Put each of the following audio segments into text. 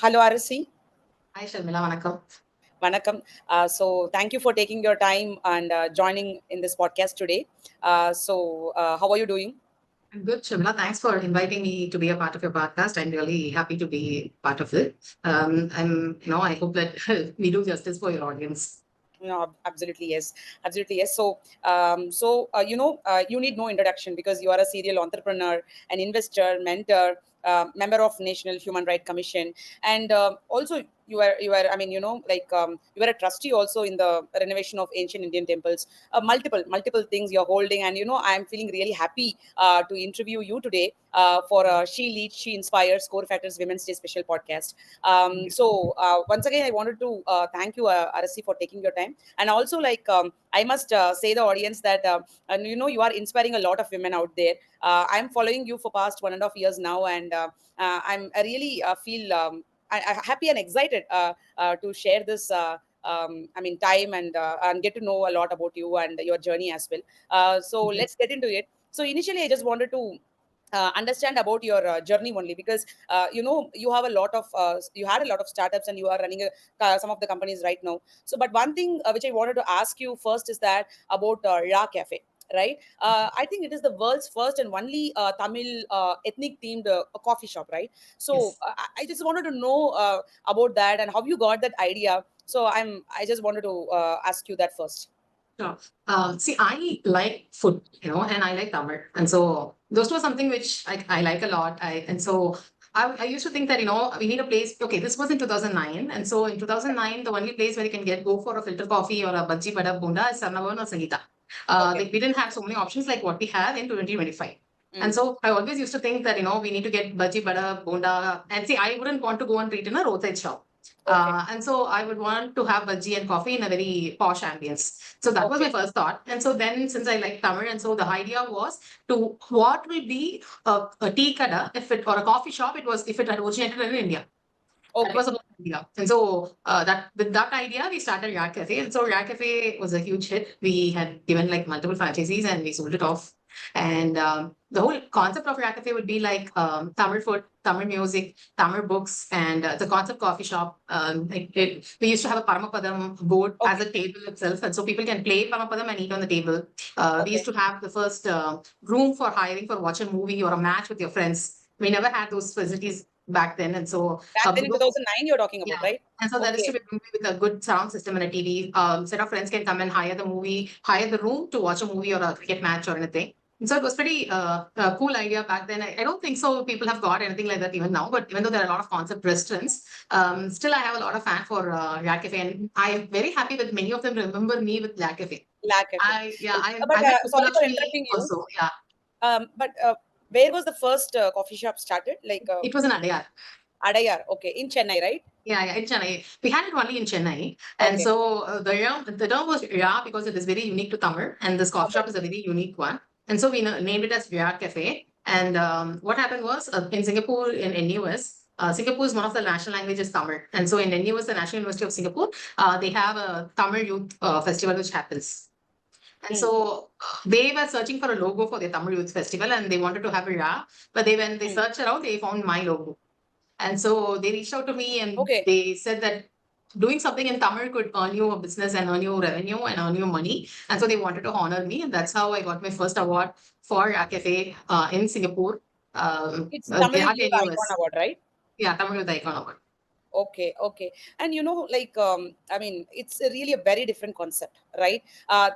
Hello, Arasi. Hi, Sharmila. Vanakkam. Vanakkam. So, thank you for taking your time and joining in this podcast today. How are you doing? I'm good, Sharmila. Thanks for inviting me to be a part of your podcast. I'm really happy to be part of it. I hope that we do justice for your audience. No, absolutely yes, absolutely yes. You need no introduction because you are a serial entrepreneur, an investor, mentor, member of National Human Rights Commission, and also you are. I mean, you are a trustee also in the renovation of ancient Indian temples. Multiple things you're holding, and I'm feeling really happy to interview you today for She Leads, She Inspires Corefactors Women's Day special podcast. Once again, I wanted to thank you, Arasi, for taking your time, and also I must say the audience that and you are inspiring a lot of women out there. I'm following you for past 1.5 years now, and I really feel happy and excited to share this. Time and get to know a lot about you and your journey as well. Let's get into it. So initially, I just wanted to understand about your journey only because you had a lot of startups and you are running some of the companies right now. But one thing which I wanted to ask you first is that about Zha Cafe, right? I think it is the world's first and only Tamil ethnic themed coffee shop, right? Yes. I just wanted to know about that and how you got that idea. I just wanted to ask you that first. Sure. See, I like food, and I like Tamil. And so those were something which I like a lot. I used to think that, we need a place. Okay, this was in 2009. And so in 2009, the only place where you can go for a filter coffee or a bhaji bada bunda is Sarnavavan or Sangeeta. Okay. We didn't have so many options like what we have in 2025. And Mm. so I always used to think that, we need to get bhaji bada bunda. And see, I wouldn't want to go and eat in a roadside shop. Okay. And so I would want to have bhaji and coffee in a very posh ambience. So that was my Okay. first thought. And so then, since I like Tamil, and so the idea was to what will be a tea kada if it or a coffee shop. It was if it had originated in India. That Okay. was about India. And so that with that idea, we started Yak Cafe. And so Yak Cafe was a huge hit. We had given like multiple franchisees and we sold it off. And the whole concept of Yak Cafe would be like Tamil food, Tamil music, Tamil books, and the concept coffee shop. We used to have a Paramapadam board as Okay. a table itself. And so people can play Paramapadam and eat on the table. We used Okay. to have the first room for hiring for watch a movie or a match with your friends. We never had those facilities back then. And so Back then in 2009, you're talking about, yeah. right? And so that is to Okay. be a movie with a good sound system and a TV. Set of friends can come and hire the room to watch a movie or a cricket match or anything. And so it was pretty a cool idea back then. I don't think so. People have got anything like that even now. But even though there are a lot of concept restaurants, still I have a lot of fan for Yak Cafe, and I am very happy that many of them remember me with Yak Cafe. La Cafe. I met Sorry for Subbulakshmi interrupting you. also. Yeah, But where was the first coffee shop started? it was an Adayar. Adayar. Okay, in Chennai, right? Yeah, in Chennai. We had it only in Chennai. And Okay. so the term was Rya because it is very unique to Tamil. And this coffee Okay. shop is a very unique one. And so we named it as Rya Cafe. And what happened was in Singapore, in NUS, Singapore is one of the national languages Tamil. And so in NUS, the National University of Singapore, they have a Tamil Youth Festival which happens. And Mm. so they were searching for a logo for their Tamil Youth Festival and they wanted to have a Rya. But when they Mm. searched around, they found my logo. And so they reached out to me and Okay. they said that doing something in Tamil could earn you a business and earn you revenue and earn you money. And so they wanted to honor me. And that's how I got my first award for a cafe in Singapore. It's Tamil At Youth Icon NUS. Award, right? Yeah, Tamil with Icon Award. Okay, okay. And I mean, it's really a very different concept, right?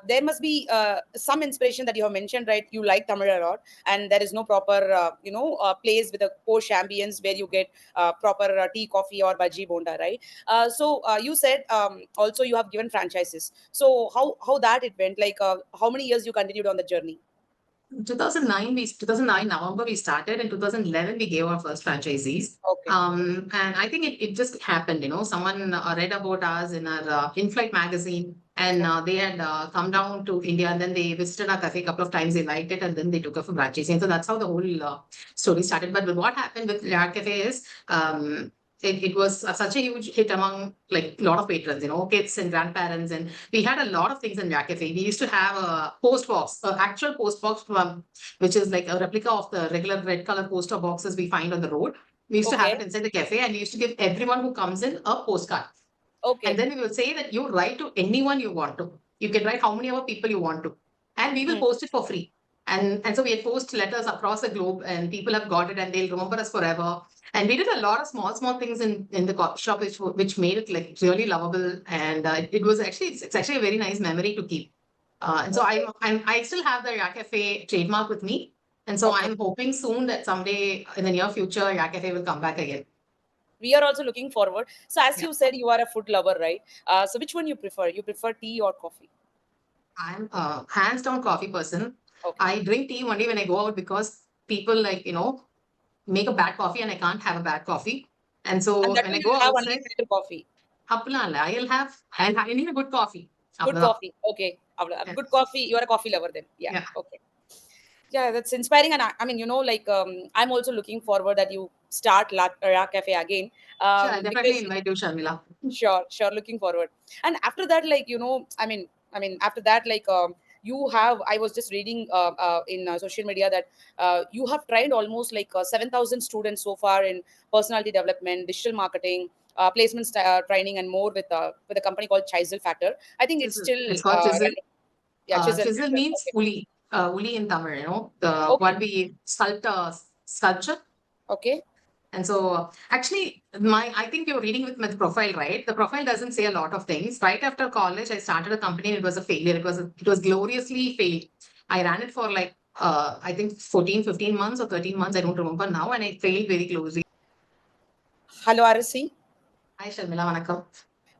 There must be some inspiration that you have mentioned, right? You like Tamil a lot, and there is no proper, place with a posh ambience where you get proper tea, coffee, or bhaji bonda, right? You said also you have given franchises. So how that it went? How many years you continued on the journey? 2009 November we started. In 2011 we gave our first franchisees. Okay. And I think it just happened. Someone read about us in our in-flight magazine, and Okay. they had come down to India, and then they visited our cafe a couple of times. They liked it, and then they took up for franchising. So that's how the whole story started. But what happened with Yak Cafe is it was such a huge hit among like a lot of patrons, kids and grandparents, and we had a lot of things in Yak Cafe. We used to have a post box, an actual post box from, which is like a replica of the regular red color poster boxes we find on the road. We used to have it Okay. inside the cafe, and we used to give everyone who comes in a postcard. And Okay. then we will say that you write to anyone you want to. You can write how many other people you want to, and we will Hmm. post it for free. And so we had post letters across the globe, and people have got it, and they'll remember us forever. And we did a lot of small things in the coffee shop, which made it like really lovable. And it was actually it's actually a very nice memory to keep. And so Okay. I still have the Yak Cafe trademark with me. And so Okay. I'm hoping soon that someday in the near future, Yak Cafe will come back again. We are also looking forward. So, as Yeah. you said, you are a food lover, right? So, which one you prefer? You prefer tea or coffee? I'm a hands down coffee person. Okay. I drink tea only when I go out because people like, make a bad coffee and I can't have a bad coffee. And And so that when too, I you go will have only outside, filter coffee. I need a good coffee. Good Apna. coffee. Okay. Yeah. Good coffee. You are a coffee lover then. Yeah. Yeah. Okay. Yeah, that's inspiring. And I mean, like, I'm also looking forward that you start La Cafe again. Sure, I'll definitely Because invite you, Sharmila. sure, looking forward. And after that, like, after that, like, you have, I was just reading in social media that you have trained almost like 7,000 students so far in personality development, digital marketing, placement training, and more with a company called Chisel Factor. I think it's Chisel. still It's called Chisel. running. Yeah, Chisel Chisel Factor. means Okay. uli. Uli in Tamil, the Okay. what we sculpture. Okay. And so actually I think you're reading with my profile, right? The profile doesn't say a lot of things. Right after college, I started a company and it was a failure. It was gloriously failed. I ran it for like I think 14, 15 months or 13 months. I don't remember now. And I failed very closely. Hello, Arasi. Hi, Sharmila, vanakkam.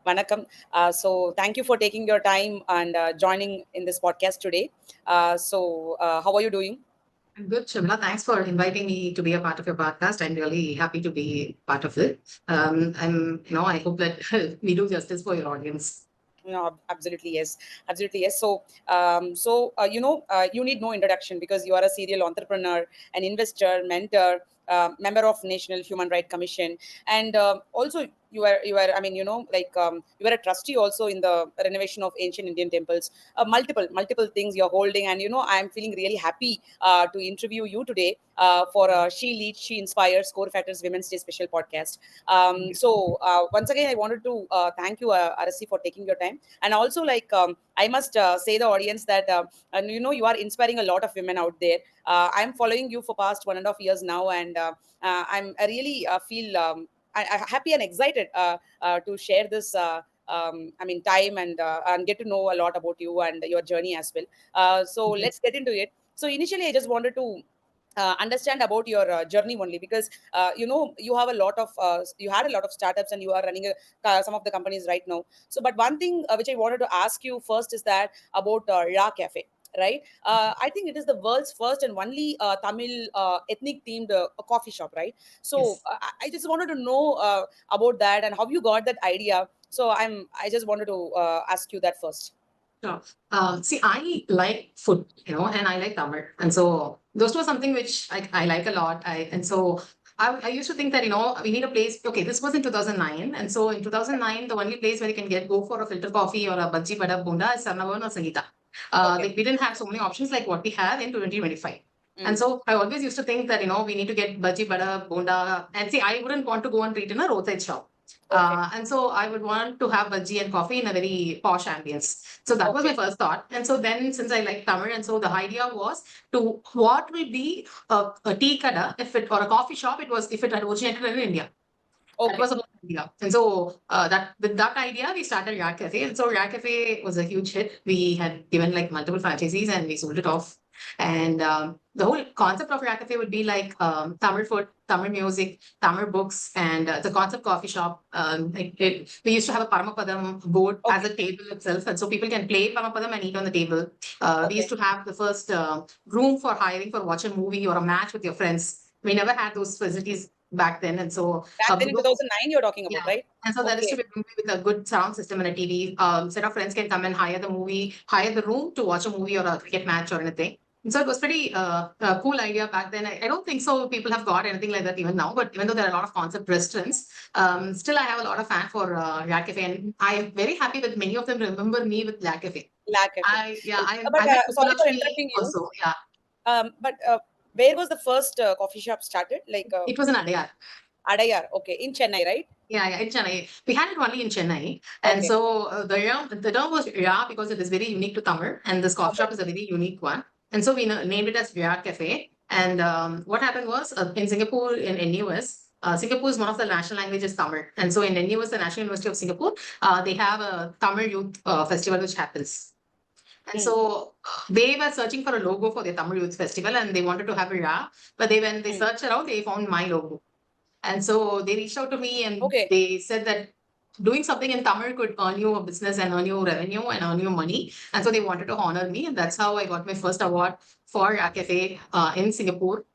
Vanakkam. So, thank you for taking your time and joining in this podcast today. How are you doing? I'm good, Sharmila. Thanks for inviting me to be a part of your podcast. I'm really happy to be part of it. I hope that we do justice for your audience. No, absolutely yes, absolutely yes. You need no introduction because you are a serial entrepreneur, an investor, mentor, member of National Human Rights Commission, and also you are. I mean, you are a trustee also in the renovation of ancient Indian temples. Multiple things you're holding, and I'm feeling really happy to interview you today for She Leads, She Inspires Corefactors Women's Day special podcast. Once again, I wanted to thank you, Arasi, for taking your time. And also, like, I must say the audience that, and you are inspiring a lot of women out there. I'm following you for past 1.5 years now, and I really feel happy and excited to share this. Time and get to know a lot about you and your journey as well. So Thank you. let's get into it. So initially, I just wanted to understand about your journey only because you had a lot of startups and you are running some of the companies right now. So but one thing which I wanted to ask you first is that about Zha Cafe, right? I think it is the world's first and only Tamil ethnic themed coffee shop, right? So Yes. I just wanted to know about that and how you got that idea. So I just wanted to ask you that first. Sure. See, I like food, and I like Tamil. And so those were something which I like a lot. I used to think that, we need a place. Okay, this was in 2009. And so in 2009, the only place where you can go for a filter coffee or a bhaji bada bunda is Sarnavavan or Sangeeta. Okay. We didn't have so many options like what we have in 2025. And Mm. so I always used to think that, we need to get bhaji bada bunda. And see, I wouldn't want to go and eat in a roadside shop. Okay. And so I would want to have bhaji and coffee in a very posh ambience. So that was my Okay. first thought. And so then, since I like Tamil, and so the idea was to what will be a tea kada if it or a coffee shop. It was if it had originated in India. That Okay. was about idea. And so that with that idea, we started Yak Cafe. And so Yak Cafe was a huge hit. We had given like multiple franchisees and we sold it off. And the whole concept of Yak Cafe would be like Tamil food, Tamil music, Tamil books, and the concept coffee shop. We used to have a Paramapadam board as Okay. a table itself. And so people can play Paramapadam and eat on the table. We used Okay. to have the first room for hiring for watch a movie or a match with your friends. We never had those facilities back then. And so Back then in 2009, you're talking about, yeah. right? And so that is to Okay. be a movie with a good sound system and a TV. Set of friends can come and hire the room to watch a movie or a cricket match or anything. And so it was pretty cool idea back then. I don't think so people have got anything like that even now, but even though there are a lot of concept restaurants, still I have a lot of fan for Yak Cafe. And I am very happy that many of them remember me with Yak Cafe. La Cafe. I But met sorry for Subbulakshmi interrupting you. also. Yeah. But where was the first coffee shop started? Like, It was an Adyar. Adayar. Okay, in Chennai, right? Yeah, in Chennai. We had it only in Chennai. And Okay. so the term was Zha because it is very unique to Tamil. And this coffee Okay. shop is a very unique one. And so we named it as Zha Cafe. And what happened was in Singapore, in NUS, Singapore is one of the national languages Tamil. And so in NUS, the National University of Singapore, they have a Tamil Youth Festival which happens. And Hmm. so they were searching for a logo for their Tamil Youth Festival and they wanted to have a Zha. But when they Hmm. searched around, they found my logo. And so they reached out to me and Okay. they said that doing something in Tamil could earn you a business and earn you revenue and earn you money. And so they wanted to honor me. And that's how I got my first award for a cafe in Singapore.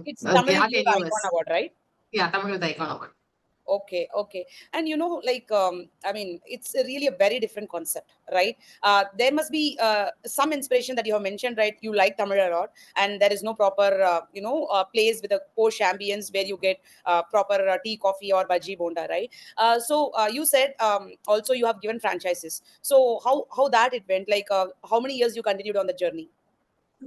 It's Tamil At Youth Icon NUS. Award, right? Yeah, Tamil with Icon Award. Okay, okay. And like, I mean, it's really a very different concept, right? There must be some inspiration that you have mentioned, right? You like Tamil a lot, and there is no proper, place with a posh ambience where you get proper tea, coffee, or bhaji bonda, right? So you said also you have given franchises. So how that it went? Like, how many years you continued on the journey?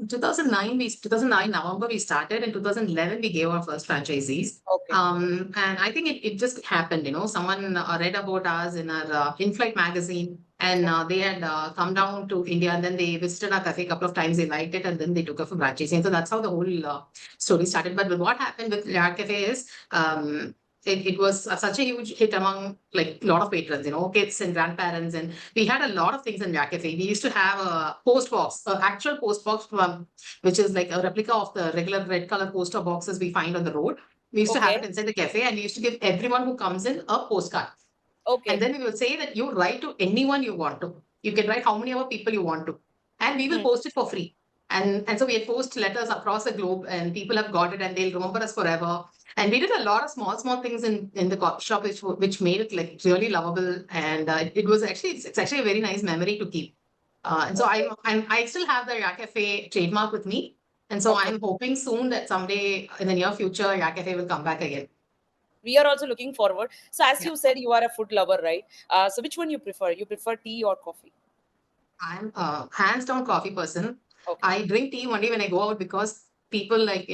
2009 November we started. In 2011 we gave our first franchisees. Okay, And I think it just happened, someone read about us in our in-flight magazine and okay, they had come down to India and then they visited our cafe a couple of times. They liked it and then they took up for franchising. So that's how the whole story started. But what happened with React Cafe is it was such a huge hit among like a lot of patrons, kids and grandparents. And we had a lot of things in React Cafe. We used to have a post box, an actual post box from, which is like a replica of the regular red color poster boxes we find on the road. We used to have it okay, inside the cafe and we used to give everyone who comes in a postcard. And okay. then we will say that you write to anyone you want to. You can write how many other people you want to. And we will Hmm. post it for free. And so we had post letters across the globe and people have got it and they'll remember us forever. And we did a lot of small things in the coffee shop which made it like really lovable. And it was actually it's actually a very nice memory to keep. And so Okay, I still have the Yak Cafe trademark with me. And so okay. I'm hoping soon that someday in the near future, Yak Cafe will come back again. We are also looking forward. So as Yeah. you said, you are a food lover, right? So which one you prefer? You prefer tea or coffee? I'm a hands down coffee person. Okay. I drink tea only when I go out because people like,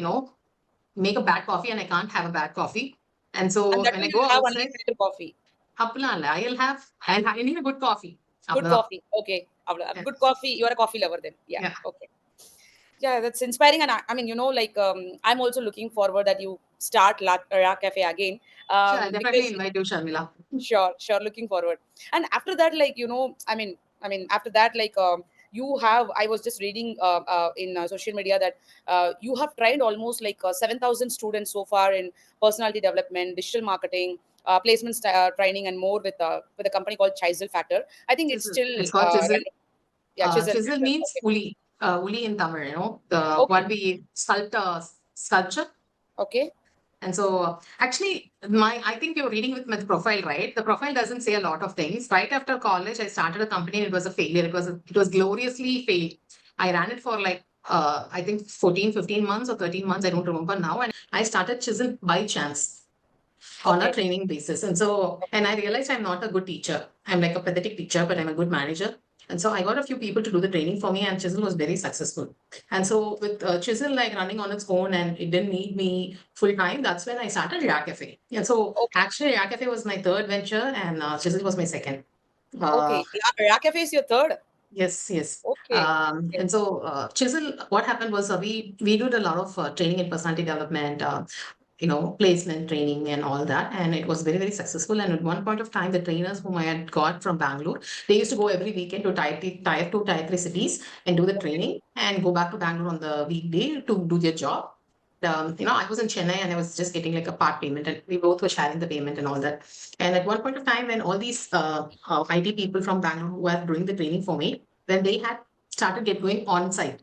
make a bad coffee and I can't have a bad coffee. And And so that when too, I you go will have only outside, filter coffee. I need a good coffee. Good Apna. coffee. Okay. Yeah. Good coffee. You are a coffee lover then. Yeah. Yeah. Okay. Yeah, that's inspiring. And I mean, like, I'm also looking forward that you start La Cafe again. Sure, I'll definitely Because invite you, Sharmila. sure, sure, looking forward. And after that, like, after that, like, you have, I was just reading in social media that you have trained almost like 7,000 students so far in personality development, digital marketing, placement training, and more with a company called Chisel Factor. I think it's Chisel. still It's called Chisel. running. Yeah, Chisel Chisel Factor. means Okay. uli. Uli in Tamil, the Okay. what we sculpture. Okay. And so actually I think you're reading with my profile, right? The profile doesn't say a lot of things. Right after college, I started a company and it was a failure. It was gloriously failed. I ran it for like I think 14, 15 months or 13 months. I don't remember now. And I started Chisel by chance on a Okay. training basis. And I realized I'm not a good teacher. I'm like a pathetic teacher, but I'm a good manager. And so I got a few people to do the training for me, and Chisel was very successful. And so with Chisel like running on its own and it didn't need me full time, that's when I started Yak Cafe. And so Okay. actually Yak Cafe was my third venture and Chisel was my second. Uh, Okay. La Cafe is your third. yes, yes. Okay. Okay. And so Chisel, what happened was we did a lot of training in personality development, placement training and all that. And it was very, very successful. And at one point of time, the trainers whom I had got from Bangalore, they used to go every weekend to tier 2, tier 3 cities and do the Okay. training and go back to Bangalore on the weekday to do their job. I was in Chennai and I was just getting like a part payment and we both were sharing the payment and all that. And at one point of time, when all these IT people from Bangalore who were doing the training for me, when they had started going on site,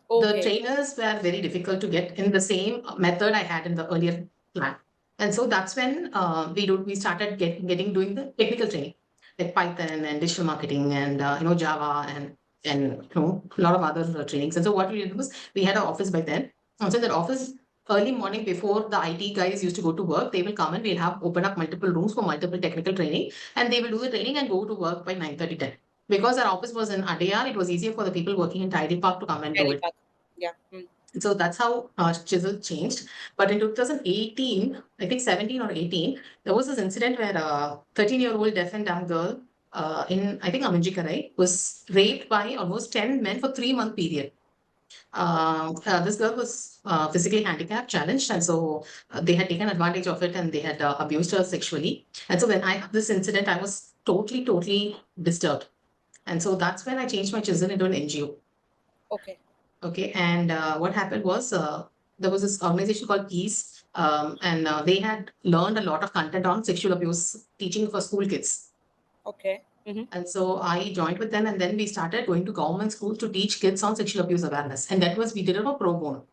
the Okay. trainers were very difficult to get in the same method I had in the earlier plan. And so that's when we started doing the technical training like Python and digital marketing and Java and a lot of other trainings. And so what we did was we had an office by then. And so in that office, early morning before the IT guys used to go to work, they will come and we'll have open up multiple rooms for multiple technical training, and they will do the training and go to work by 9:30 10. Because our office was in Adayar, it was easier for the people working in Tidy Park to come and do Dairy it. Park. Yeah. Hmm. So that's how Chisel changed. But in 2018, I think 17 or 18, there was this incident where a 13-year-old deaf and dumb girl in, I think, Aminjikarai was raped by almost 10 men for 3-month period. This girl was physically handicapped, challenged, and so they had taken advantage of it and they had abused her sexually. And so when I had this incident, I was totally, totally disturbed. And so that's when I changed my Chisel into an NGO. Okay. Okay, and what happened was there was this organization called Peace, and they had learned a lot of content on sexual abuse teaching for school kids. Okay. Mm-hmm. And so I joined with them, and then we started going to government schools to teach kids on sexual abuse awareness. And that was, we did it for pro bono.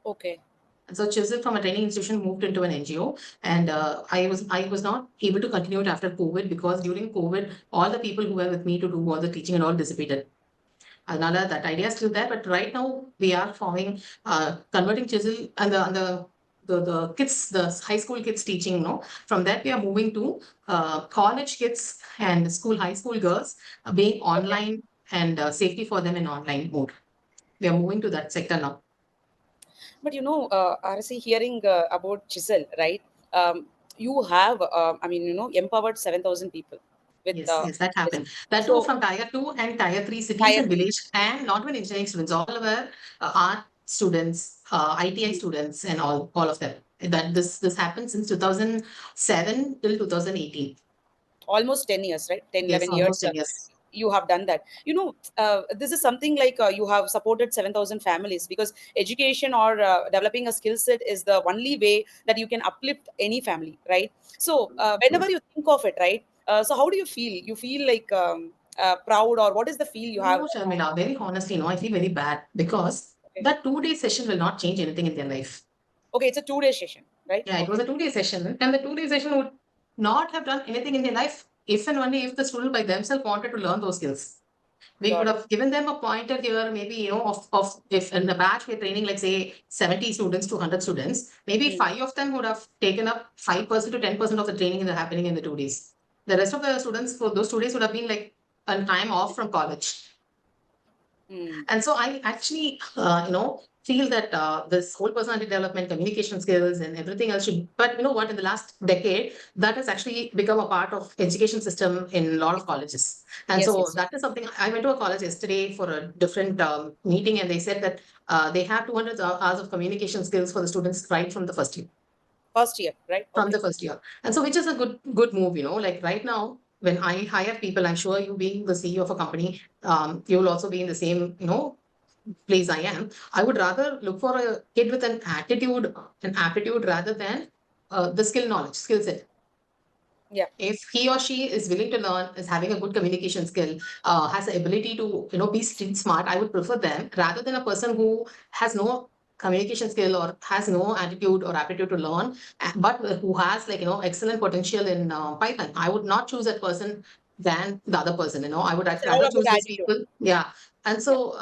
Okay. And so Chisel from a training institution moved into an NGO, and I was not able to continue it after COVID because during COVID, all the people who were with me to do all the teaching and all dissipated. Another that idea is still there, but right now we are forming, converting Chisel and the kids, the high school kids teaching. No, from that we are moving to college kids and high school girls being Okay. online and safety for them in online mode. We are moving to that sector now. But Arasi, hearing about Chisel, right? You have, empowered 7,000 people with Yes, yes, that this. happened. That too So, from tier two and tier three cities tier and three. village, and not even engineering students, all of our art students, ITI Mm. students, and all of them. That this happened since 2007 till 2018. Almost 10 years, right? 10, Yes, 11 almost years. 10 years. You have done that. This is something like you have supported 7,000 families, because education or developing a skill set is the only way that you can uplift any family, right? So whenever you think of it, right? So how do you feel? You feel like proud, or what is the feel you have? No, Sharmila, very honestly, no, I feel very bad because Okay. that 2 day session will not change anything in their life. Okay, it's a 2 day session, right? Yeah, it was Okay. a 2 day session, and the 2 day session would not have done anything in their life if and only if the student by themselves wanted to learn those skills. We could Got it. have given them a pointer here, maybe, of if in the batch we're training, like say 70 students to 100 students, maybe Mm. five of them would have taken up 5% to 10% of the training in the happening in the 2 days. The rest of the students for those 2 days would have been like a time off from college. Mm. And so I actually, feel that this whole personality development, communication skills, and everything else should. But you know what? In the last decade, that has actually become a part of education system in a lot of colleges. And Yes, so yes. that is something. I went to a college yesterday for a different meeting, and they said that they have 200 hours of communication skills for the students right from the first year. First year, right? From Okay. the first year. And so which is a good move, like right now, when I hire people, I'm sure you being the CEO of a company, you will also be in the same, place I am. I would rather look for a kid with an aptitude rather than the skill set. Yeah. If he or she is willing to learn, is having a good communication skill, has the ability to be street smart, I would prefer them rather than a person who has no communication skill or has no attitude or aptitude to learn, but who has excellent potential in Python. I would not choose that person than the other person. I would It's all rather choose about those attitude. people. Yeah, and Yeah. so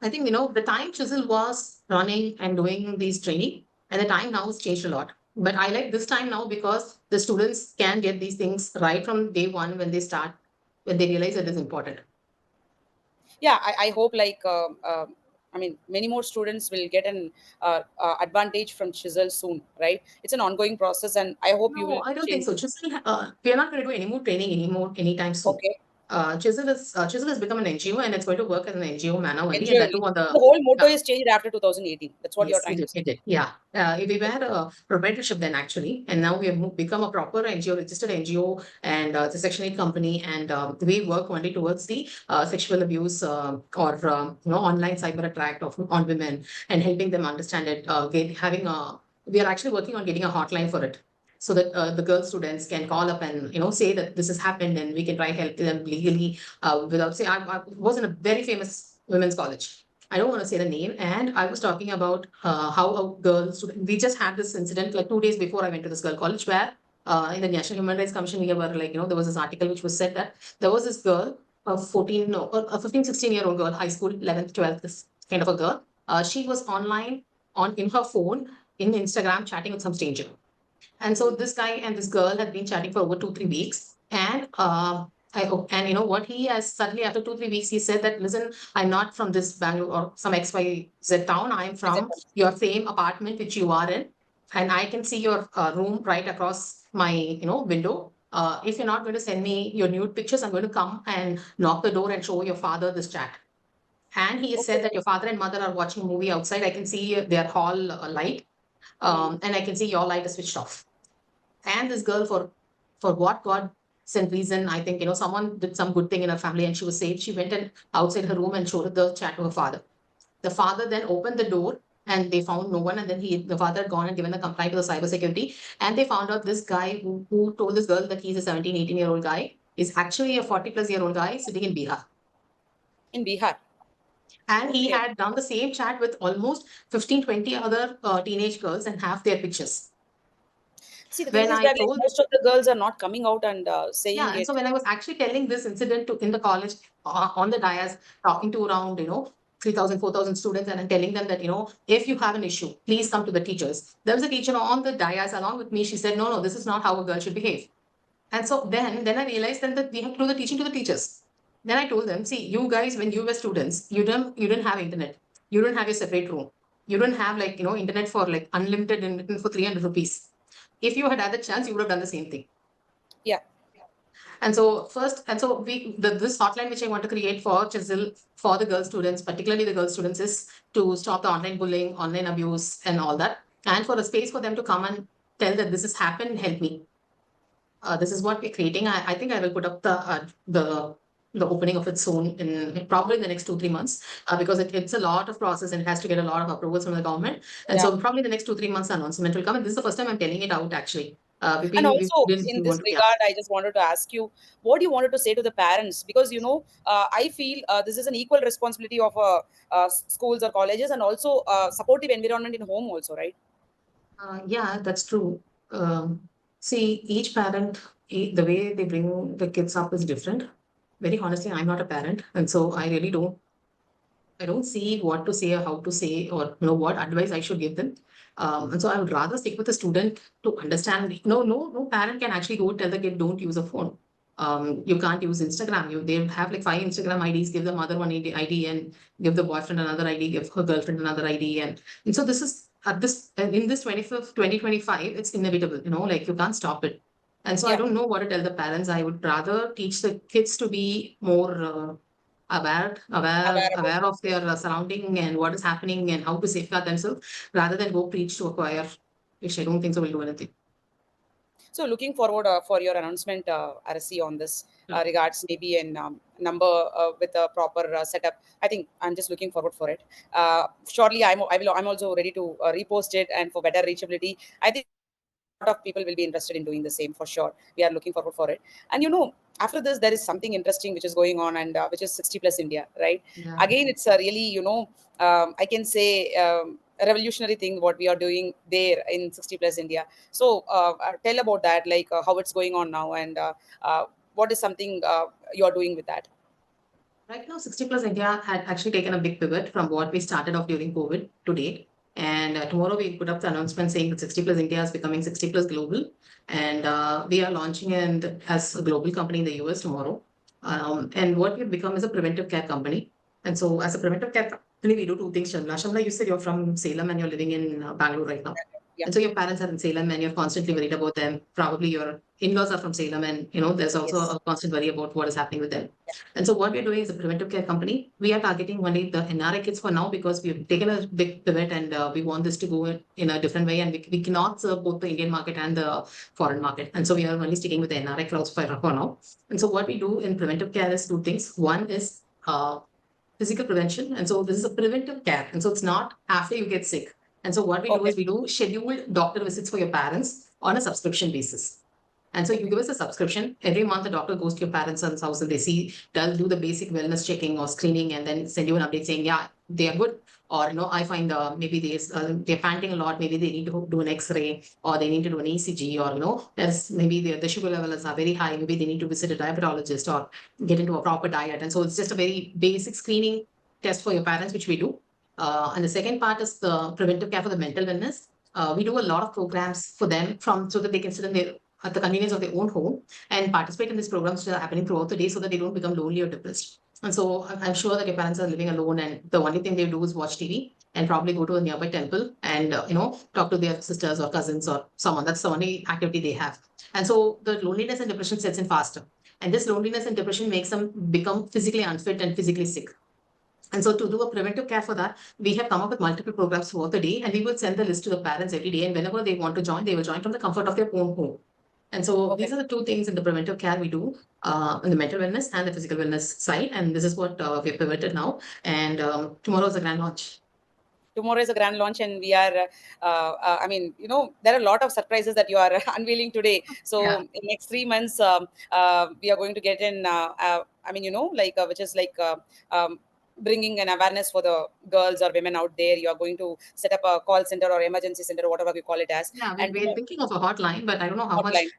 I think the time Chisel was running and doing these training, and the time now has changed a lot. But I like this time now because the students can get these things right from day one when they start, when they realize it is important. Yeah, I hope like many more students will get an advantage from Chisel soon, right? It's an ongoing process, and I hope you No, will I don't think change so. it. Chisel, we are not going to do any more training anymore anytime soon. Okay. Chisel has become an NGO and it's going to work as an NGO manner only, and Enjoy that too only. on The the whole motto is changed after 2018. That's what you're Yes, it trying to did. say. It did. Yeah. We were a proprietorship then actually, and now we have become a proper NGO, registered NGO, and it's a Section 8 company, and we work only towards the sexual abuse or online cyber attack on women and helping them understand it. We are actually working on getting a hotline for it. So that the girl students can call up and say that this has happened, and we can try help them legally without say. I was in a very famous women's college. I don't want to say the name. And I was talking about how a girl student, we just had this incident like 2 days before I went to this girl college where in the National Human Rights Commission, we were like, there was this article which was said that there was this girl, a 14, no, a 15, 16-year-old girl, high school, 11th, 12th, this kind of a girl. She was online in her phone in Instagram chatting with some stranger. And so Mm. this guy and this girl had been chatting for over 2, 3 weeks. And I hope. And you know what? He has suddenly, after 2, 3 weeks, he said that, listen, I'm not from this Bangalore or some XYZ town. I'm from Exactly. your same apartment which you are in. And I can see your room right across my, window. If you're not going to send me your nude pictures, I'm going to come and knock the door and show your father this chat. And he has said Okay. that your father and mother are watching a movie outside. I can see their hall light, Mm. and I can see your light is switched off. And this girl, for what God sent reason, I think, someone did some good thing in her family and she was saved. She went and outside her room and showed the chat to her father. The father then opened the door and they found no one. And then the father had gone and given the complaint to the cyber security. And they found out this guy who told this girl that he's a 17, 18-year-old guy is actually a 40-plus-year-old guy sitting in Bihar. In Bihar. And he Okay. had done the same chat with almost 15, 20 other teenage girls and have their pictures. See, the thing When is I that like told most of the girls are not coming out and Yeah, saying and so it. when I was actually telling this incident to in the college on the dais, talking to around 3,000, 4,000 students, and I'm telling them that if you have an issue, please come to the teachers. There was a teacher on the dais along with me. She said, no, no, this is not how a girl should behave. And so then I realized then that we have to do the teaching to the teachers. Then I told them, see, you guys, when you were students, you didn't have internet, you don't have your separate room, you don't have like internet for like unlimited internet for 300 rupees. If you had had the chance, you would have done the same thing. Yeah. And so this hotline which I want to create for Chisel for the girl students, particularly the girl students, is to stop the online bullying, online abuse, and all that, and for a space for them to come and tell that this has happened, help me. This is what we're creating. I think I will put up the opening of it soon in probably in the next 2, 3 months because it's a lot of process and it has to get a lot of approvals from the government. And Yeah. so probably the next 2, 3 months the announcement will come. And this is the first time I'm telling it out actually. And We also didn't in we want this to, yeah. regard, I just wanted to ask you, what you wanted to say to the parents, because I feel this is an equal responsibility of schools or colleges, and also supportive environment in home also, right? Yeah, that's true. See, each parent, the way they bring the kids up is different. Very honestly, I'm not a parent, and so I really don't. I don't see what to say or how to say or what advice I should give them. And so I would rather stick with the student to understand. No parent can actually go tell the kid don't use a phone. You can't use Instagram. They have like 5 Instagram IDs. Give the mother one ID and give the boyfriend another ID. Give her girlfriend another ID. And so this is at this in this 25th 2025. It's inevitable. Like you can't stop it. And so I Yeah. don't know what to tell the parents. I would rather teach the kids to be more Aware about aware it. of their surrounding and what is happening and how to safeguard themselves rather than go preach to a choir, which I don't think so will do anything. So looking forward for your announcement, RSC, on this Yeah. regards, maybe in number with a proper setup. I think I'm just looking forward for it. Shortly, I'm also ready to repost it, and for better reachability, I think a lot of people will be interested in doing the same for sure. We are looking forward for it. And after this, there is something interesting which is going on, and which is 60 plus India, right? Yeah. Again, it's a really, I can say, a revolutionary thing what we are doing there in 60 plus India. So tell about that, like how it's going on now, and what is something you're doing with that. Right now, 60 Plus India had actually taken a big pivot from what we started off during COVID to date. And tomorrow we put up the announcement saying that 60 Plus India is becoming 60 Plus Global. And we are launching as a global company in the US tomorrow. And what we've become is a preventive care company. And so, as a preventive care company, we do two things, Shamla. Shamla, you said you're from Salem and you're living in Bangalore right now. Yeah. And so your parents are in Salem and you're constantly worried about them. Probably your in-laws are from Salem and there's also Yes. a constant worry about what is happening with them. And so what we're doing is a preventive care company. We are targeting only the NRI kids for now because we've taken a big pivot and we want this to go in a different way. And we cannot serve both the Indian market and the foreign market. And so we are only sticking with the NRI crowds for now. And so what we do in preventive care is two things. One is physical prevention. And so this is a preventive care. And so it's not after you get sick. And so what we do Okay. is we do scheduled doctor visits for your parents on a subscription basis. And so you Okay. give us a subscription. Every month, the doctor goes to your parents' house and they does do the basic wellness checking or screening and then send you an update saying, yeah, they are good. Or, I find maybe they're panting a lot. Maybe they need to do an X-ray or they need to do an ECG or, there's maybe the sugar levels are very high. Maybe they need to visit a diabetologist or get into a proper diet. And so it's just a very basic screening test for your parents, which we do. And the second part is the preventive care for the mental wellness. We do a lot of programs for them so that they can sit in their at the convenience of their own home and participate in these programs that are happening throughout the day so that they don't become lonely or depressed. And so I'm sure that your parents are living alone and the only thing they do is watch TV and probably go to a nearby temple and talk to their sisters or cousins or someone. That's the only activity they have. And so the loneliness and depression sets in faster. And this loneliness and depression makes them become physically unfit and physically sick. And so to do a preventive care for that, we have come up with multiple programs throughout the day, and we will send the list to the parents every day. And whenever they want to join, they will join from the comfort of their own home. And so Okay. these are the two things in the preventive care we do in the mental wellness and the physical wellness side. And this is what we have pivoted now. And tomorrow is a grand launch. Tomorrow is a grand launch, and we are I mean, there are a lot of surprises that you are unveiling today. So Yeah. in next 3 months, we are going to get in I mean, which is like bringing an awareness for the girls or women out there. You are going to set up a call center or emergency center, whatever we call it as. Yeah, And we're thinking of a hotline, but I don't know how much hotline.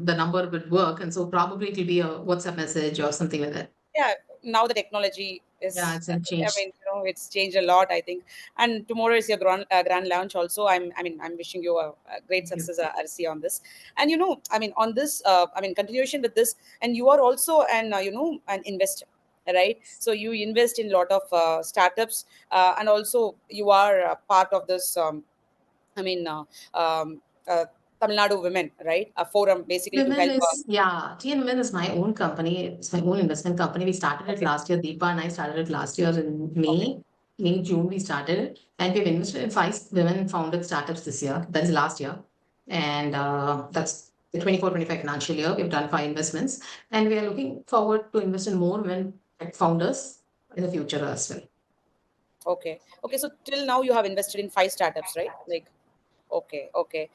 the number would work. And so probably it'll be a WhatsApp message or something like that. Yeah, now the technology Yeah, is, it's in I change. mean, it's changed a lot, I think. And tomorrow is your grand launch also. I'm wishing you a great Thank you. success, RC, on this. And I mean, on this, I mean, continuation with this. And you are also an investor, right? So you invest in a lot of startups, and also you are part of this I mean, um, uh, Tamil Nadu women, right? A forum basically to Women help is, yeah, TN Women is my own company. It's my own investment company. We started it okay, last year. Deepa and I started it last year in okay, June we started it. And we've invested in 5 women-founded startups this year. That's last year. And that's the 24-25 financial year. We've done 5 investments. And we are looking forward to invest in more women tech founders in the future as well. okay, okay. So till now you have invested in 5 startups, right? Like, okay, okay.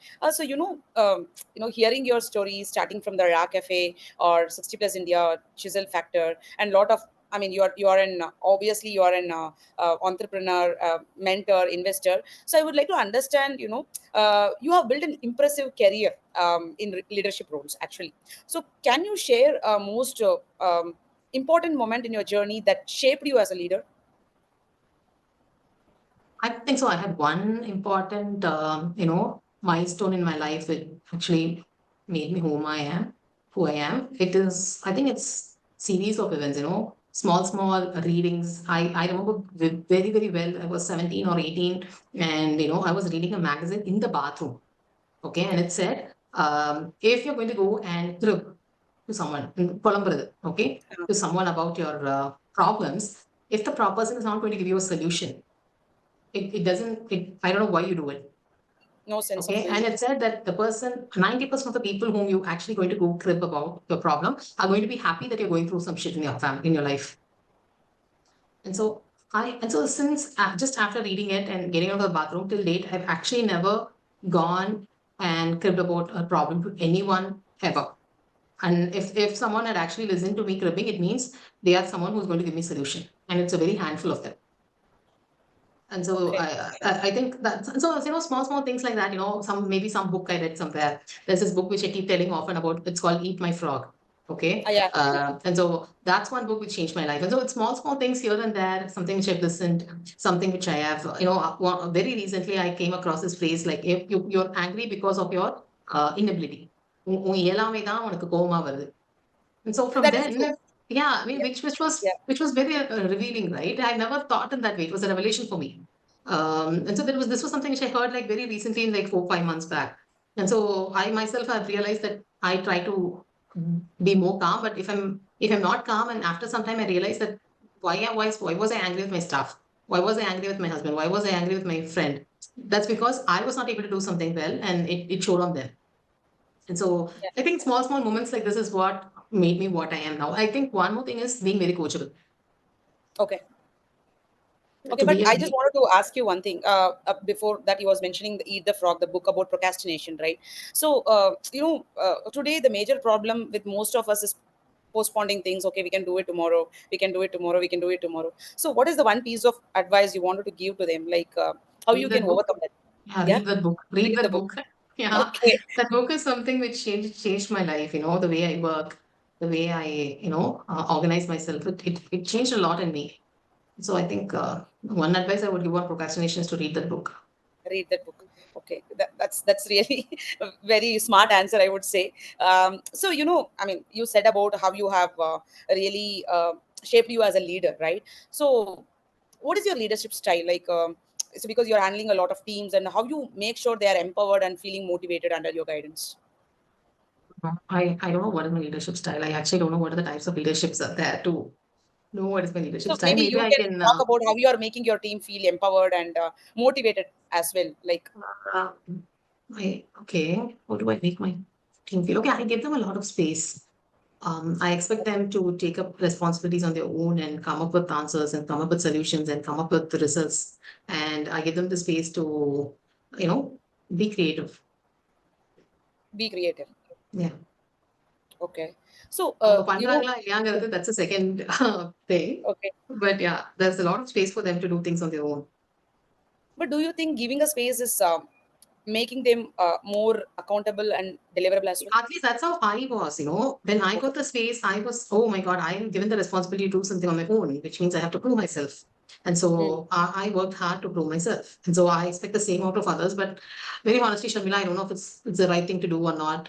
Hearing your story, starting from the Zha Cafe or 60 Plus India, Chisel Factor, and lot of, I mean, you are an obviously you are an entrepreneur, mentor, investor. So I would like to understand, you have built an impressive career in leadership roles, actually. So can you share most important moment in your journey that shaped you as a leader? I think so. I had one important, milestone in my life that actually made me who I am. I think it's series of events, small readings. I remember very, very well. I was 17 or 18 and, I was reading a magazine in the bathroom. Okay. And Okay, it said, if you're going to go and to someone, okay, uh, to someone about your problems, if the person is not going to give you a solution, it doesn't, I don't know why you do it. no sense of Okay. And doing. it said that the person, 90% of the people whom you actually going to go crib about your problem are going to be happy that you're going through some shit in your family, in your life. And so since just after reading it and getting out of the bathroom till date, I've actually never gone and cribbed about a problem to anyone ever. And if someone had actually listened to me cribbing, it means they are someone who's going to give me solution. And it's a very handful of them. And so Okay. I think that so small things like that, some book I read somewhere. There's this book which I keep telling often about. It's called Eat My Frog. Okay, Yeah. and so that's one book which changed my life. And so it's small things here and there. Something which I've listened, something which I have. Very recently I came across this phrase like if you're angry because of your inability. உன் இயலாமை தான் உனக்கு கோவமா வருது. And so from That is true. then, yeah, I mean, Yeah, which yeah. which was very revealing, right? I never thought in that way. It was a revelation for me. And so this was something which I heard like very recently, in like 4 5 months back. And so I myself have realized that I try to be more calm. But if I'm not calm, and after some time I realized that why was I angry with my staff? Why was I angry with my husband? Why was I angry with my friend? That's because I was not able to do something well, and it showed on them. And so Yeah. I think small moments like this is what made me what I am now. I think one more thing is being very coachable. Okay. Okay, To but be a I just wanted to ask you one thing. Before that, you was mentioning the Eat the Frog, the book about procrastination, right? So, today the major problem with most of us is postponing things. Okay, we can do it tomorrow. We can do it tomorrow. We can do it tomorrow. So, what is the one piece of advice you wanted to give to them? Like, how you read can that book. overcome that? Yeah, Yeah, read that book. Read read the that book. book. Yeah. Okay, That book is something which changed my life, the way I work, the way I, organize myself. It changed a lot in me. So I think one advice I would give on procrastination is to read that book. Read that book. Okay, that's really a very smart answer, I would say. So I mean, you said about how you have really shaped you as a leader, right? So what is your leadership style like? So because you're handling a lot of teams, and how you make sure they are empowered and feeling motivated under your guidance. I don't know what is my leadership style. I actually don't know what are the types of leaderships are there to know what is my leadership So style. maybe Maybe you I can can. talk about how you are making your team feel empowered and motivated as well. Like, Uh, okay. How do I make my team feel? Okay, I give them a lot of space. I expect them to take up responsibilities on their own and come up with answers and come up with solutions and come up with the results. And I give them the space to, you know, be creative. be creative. Yeah. Okay. So அவங்க பண்றாங்களா இல்லையாங்கிறது that's a second thing. okay. But yeah, there's a lot of space for them to do things on their own. But do you think giving a space is making them more accountable and deliverable as well? At least that's how I was, When I Okay. got the space, I was, oh my God, I am given the responsibility to do something on my own, which means I have to prove myself. And Mm, so I worked hard to prove myself. And so I expect the same out of others. But very honestly, Sharmila, I don't know if it's the right thing to do or not.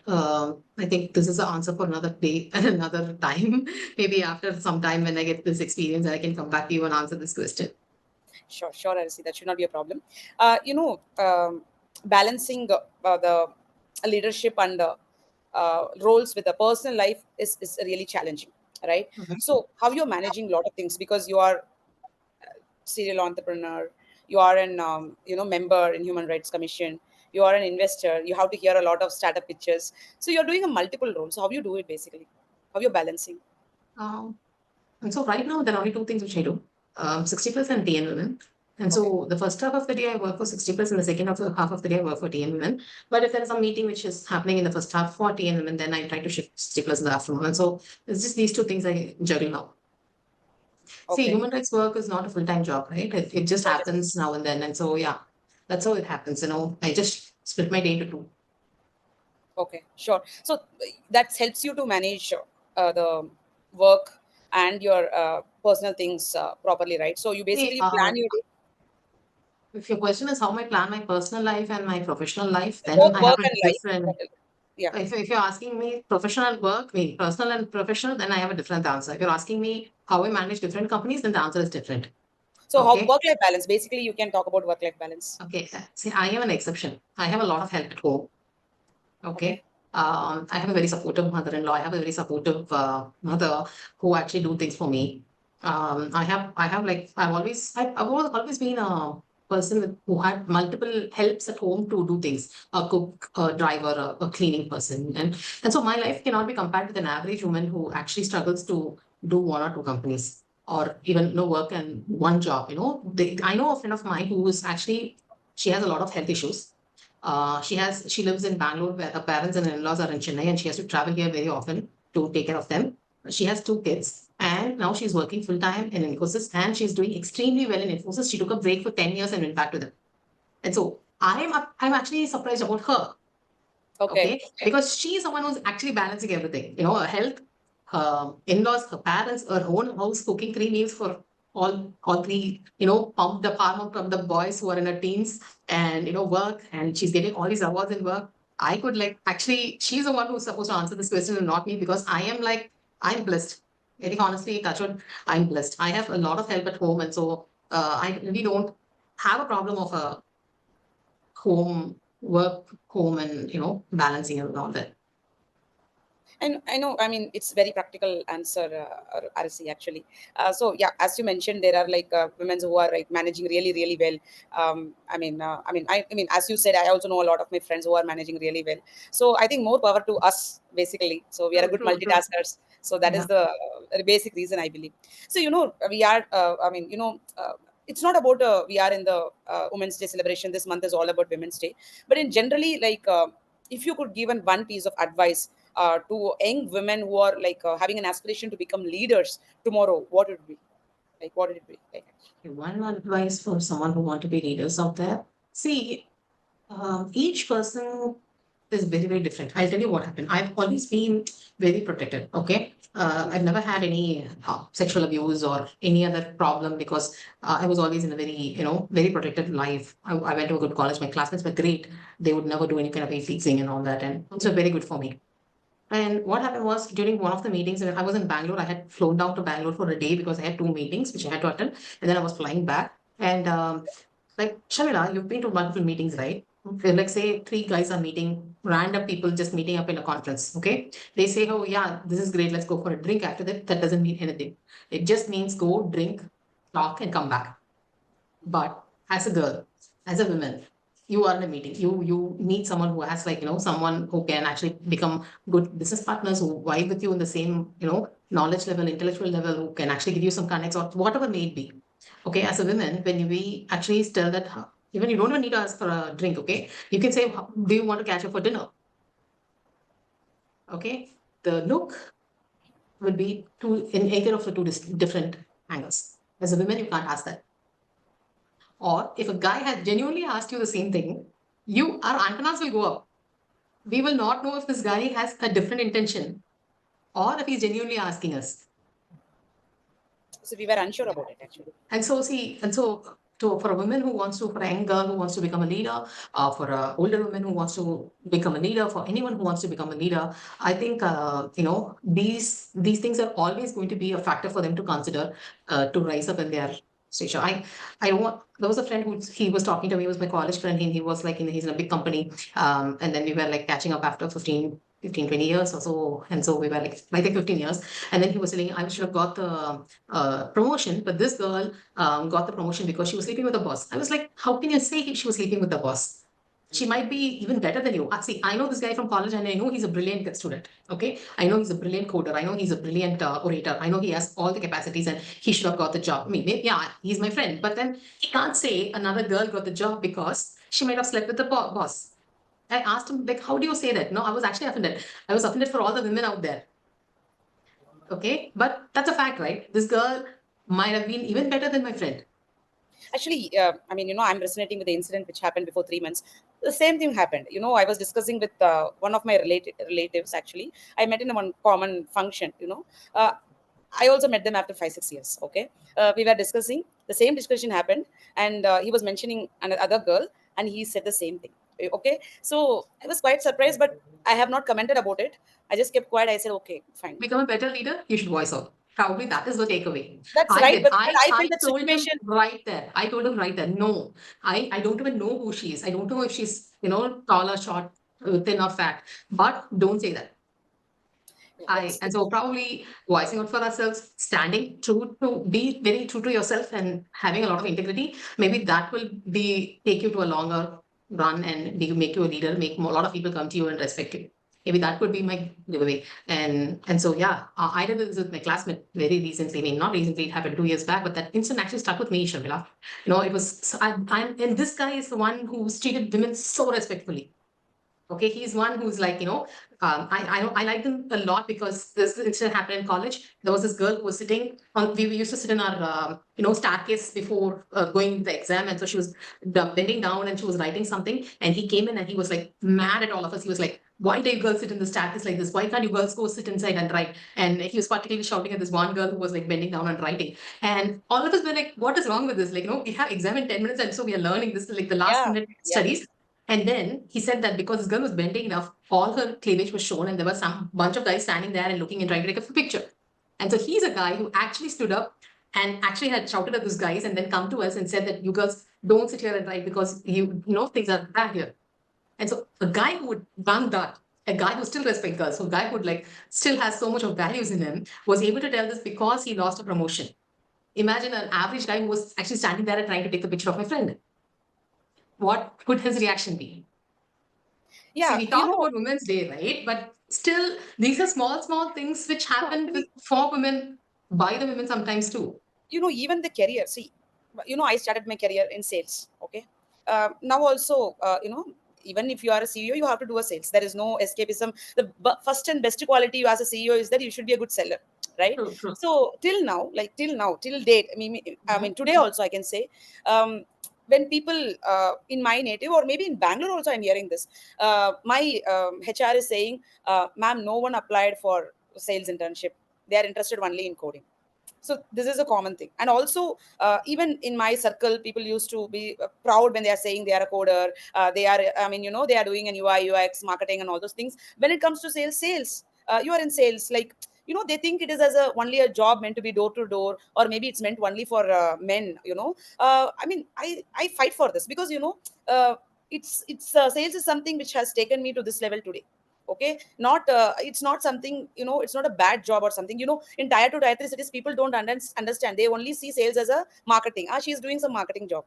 I think this is the answer for another day and another time. Maybe after some time when I get this experience, I can come back to you and answer this question. sure, sure, Arasi. That should not be a problem. Balancing the leadership and roles with the personal life is really challenging, right? Mhm. So how you're managing a lot of things because you are serial entrepreneur, you are an member in Human Rights Commission, you are an investor, you have to hear a lot of startup pitches. So you're doing a multiple roles. So how you do it basically? How you're balancing? Um, And so right now, there are only two things which I do, 60 plus and TN women. And Okay. so the first half of the day, I work for 60 plus, and the second half of the day, I work for TN women. But if there is a meeting which is happening in the first half for TN women, then I try to shift 60 plus in the afternoon. And so it's just these two things I juggle now. See, Okay. human rights work is not a full time job, right? It just That is happens now and then. And so, yeah, that's how it happens. I just split my day into two. okay. Sure. So that helps you to manage the work and your personal things properly, right? So you See, basically plan your day, if your question is how I plan my personal life and my professional life, then both I have work a and different. life. Yeah. If you're asking me professional work, personal and professional, then I have a different answer. If you're asking me how I manage different companies, then the answer is different. So how Okay. work life balance? Basically, you can talk about work life balance. Okay. See, I am an exception. I have a lot of help at home. Okay. Okay. I have a very supportive mother-in-law. I have a very supportive mother who actually do things for me. I have like, I've always been a person who had multiple helps at home to do things, a cook, a driver, a cleaning person. And so my life cannot be compared with an average woman who actually struggles to do one or two companies or even no work and one job. I know a friend of mine who is actually, she has a lot of health issues. She lives in Bangalore where her parents and in-laws are in Chennai, and she has to travel here very often to take care of them. She has two kids, and now she's working full time in Infosys, and she's doing extremely well in Infosys. She took a break for 10 years and went back to them. And so I'm actually surprised about her. Okay. Okay, because she's someone who's actually balancing everything. Her health, her in-laws, her parents, her own house, cooking 3 meals for all three. Pump the farm up from the boys who are in her teens, and work, and she's getting all these awards in work. I could like actually, she's the one who's supposed to answer this question and not me, because I am like, I'm blessed. Very honestly, touch wood, I'm blessed. I have a lot of help at home, and so I really don't have a problem of a home work home and balancing and all that. And I know, I mean, it's very practical answer, RC actually. So yeah, as you mentioned, there are like women who are like managing really, really well. As you said, I also know a lot of my friends who are managing really well. So I think more power to us, basically. So we are a True, good true, true. multitaskers. So that is Yeah. the basic reason I believe. So we are. It's not about we are in the Women's Day celebration. This month is all about Women's Day. But in generally, like if you could give one piece of advice to young women who are like having an aspiration to become leaders tomorrow, what would it be? Like, what would it be? Like, One advice for someone who want to be leaders out there. See, each person. is very, very different. I'll tell you what happened. I've always been very protected. Okay. I've never had any sexual abuse or any other problem because I was always in a very, very protected life. I went to a good college. My classmates were great. They would never do any kind of teasing and all that. And it was very good for me. And what happened was during one of the meetings, when I was in Bangalore, I had flown down to Bangalore for a day because I had two meetings which I had to attend. And then I was flying back. And like, Sharmila, you've been to multiple meetings, right? Okay, like say three guys are meeting, random people just meeting up in a conference. Okay. They say, oh yeah, this is great. Let's go for a drink after that. That doesn't mean anything. It just means go drink, talk, and come back. But as a girl, as a woman, you are in a meeting. You need someone who has like, someone who can actually become good business partners who vibe with you in the same, knowledge level, intellectual level, who can actually give you some connects or whatever may it be. Okay, as a woman, when we actually tell that even you don't even need to ask for a drink, okay? You can say, do you want to catch up for dinner? Okay. The look will be two in either of the two different angles. As a woman, you can't ask that. Or if a guy has genuinely asked you the same thing, our antennas will go up. We will not know if this guy has a different intention or if he's genuinely asking us. So we were unsure about it actually. And so for a woman who wants to, for a young girl who wants to become a leader, for an older woman who wants to become a leader, for anyone who wants to become a leader, I think these things are always going to be a factor for them to consider to rise up in their station. I don't want. There was a friend who he was talking to me. He was my college friend. He was like he's in a big company, and then we were like catching up after 20 years or so. And so we were like, I think 15 years. And then he was saying, I should have got the promotion, but this girl got the promotion because she was sleeping with the boss. I was like, how can you say she was sleeping with the boss? She might be even better than you. See, I know this guy from college and I know he's a brilliant student. Okay. I know he's a brilliant coder. I know he's a brilliant orator. I know he has all the capacities and he should have got the job. I mean, yeah, he's my friend. But then he can't say another girl got the job because she might have slept with the boss. I asked him, like, how do you say that? No, I was actually offended. I was offended for all the women out there. Okay. But that's a fact, right? This girl might have been even better than my friend. Actually, I'm resonating with the incident which happened before 3 months. The same thing happened. I was discussing with one of my relatives. Actually, I met in one common function. I also met them after 5-6 years. Okay, we were discussing. The same discussion happened, and he was mentioning another girl, and he said the same thing. Okay, so I was quite surprised, but I have not commented about it. I just kept quiet. I said, okay, fine. Become a better leader, you should voice out. Probably that is the takeaway. That's I right, did. but I I felt that told him situation. right there. I told him right there. No, I don't even know who she is. I don't know if she's, tall or short, thin or fat. But don't say that. And so probably voicing out for ourselves, standing true to be very true to yourself and having a lot of integrity, maybe that will take you to a longer run and make you a leader, make a lot of people come to you and respect you. Maybe that could be my giveaway. And so yeah, I did this with my classmate very recently. I mean, not recently, it happened 2 years back, but that incident actually stuck with me, Sharmila. It was and this guy is the one who's treated women so respectfully. Okay, he's one who's like, I liked him a lot because this incident happened in college. There was this girl who was sitting on, we used to sit in our, staircase before going to the exam. And so she was bending down and she was writing something. And he came in and he was like mad at all of us. He was like, why do you girls sit in the staircase like this? Why can't you girls go sit inside and write? And he was particularly shouting at this one girl who was like bending down and writing. And all of us were like, what is wrong with this? Like, we have exam in 10 minutes. And so we are learning this, like the last Yeah, minute yeah. studies. And then he said that because this girl was bending enough, all her cleavage was shown, and there was some bunch of guys standing there and looking and trying to take a picture. And so he's a guy who actually stood up and actually had shouted at those guys and then come to us and said that you girls don't sit here and write because you know things are bad here. And so a guy who would run that, a guy who still respects girls, a guy who would like still has so much of values in him, was able to tell this because he lost a promotion. Imagine an average guy who was actually standing there and trying to take a picture of my friend. What could his reaction be? Yeah, See, we talk about Women's Day, right? But still, these are small, small things which happen for women, by the women sometimes too. Even the career. See, I started my career in sales. Okay, now also, even if you are a CEO, you have to do a sales. There is no escapism. The first and best quality you as a CEO is that you should be a good seller, right? True, true. So till now, till date, I mean, today also I can say, um, when people in my native or maybe in Bangalore also, I'm hearing this. My HR is saying, ma'am, no one applied for sales internship. They are interested only in coding. So this is a common thing. And also even in my circle, people used to be proud when they are saying they are a coder. They are, I mean, they are doing an UI UX marketing and all those things. When it comes to sales, you are in sales, like, they think it is as a only a job meant to be door to door, or maybe it's meant only for men. I mean, I fight for this because uh, it's sales is something which has taken me to this level today. Okay, not it's not something, it's not a bad job or something. In tier 2 tier 3 cities, people don't understand. They only see sales as a marketing. She's doing some marketing job,